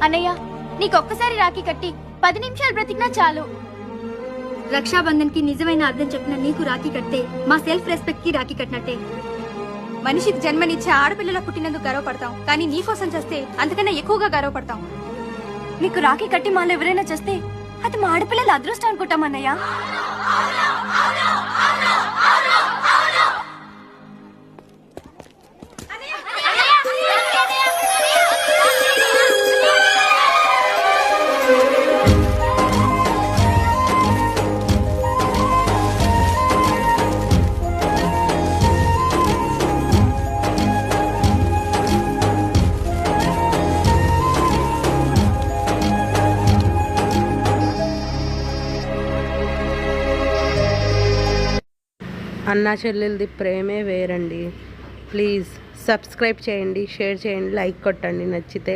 అన్నయ్య, నీకొక్కసారి రాఖీ కట్టి 10 నిమిషాలు బ్రతికినా చాలు. రక్షాబంధన్ కి నిజమైన అర్థం చెప్పిన నీకు రాఖీ కట్టే మా సెల్ఫ్ రెస్పెక్ట్ కి రాఖీ కట్టినట్టే. మనిషికి జన్మనిచ్చే ఆడపిల్లల పుట్టినందుకు గర్వపడతాం, కానీ నీకోసం చేస్తే అంతకన్నా ఎక్కువగా గర్వపడతాం. నీకు రాఖీ కట్టి మాలో ఎవరైనా చేస్తే అది మా ఆడపిల్లల అదృష్టం అనుకుంటాం అన్నయ్య. అన్నా చెల్లెలది ప్రేమే వేరండి. ప్లీజ్ సబ్స్క్రైబ్ చేయండి, షేర్ చేయండి, లైక్ కొట్టండి నచ్చితే.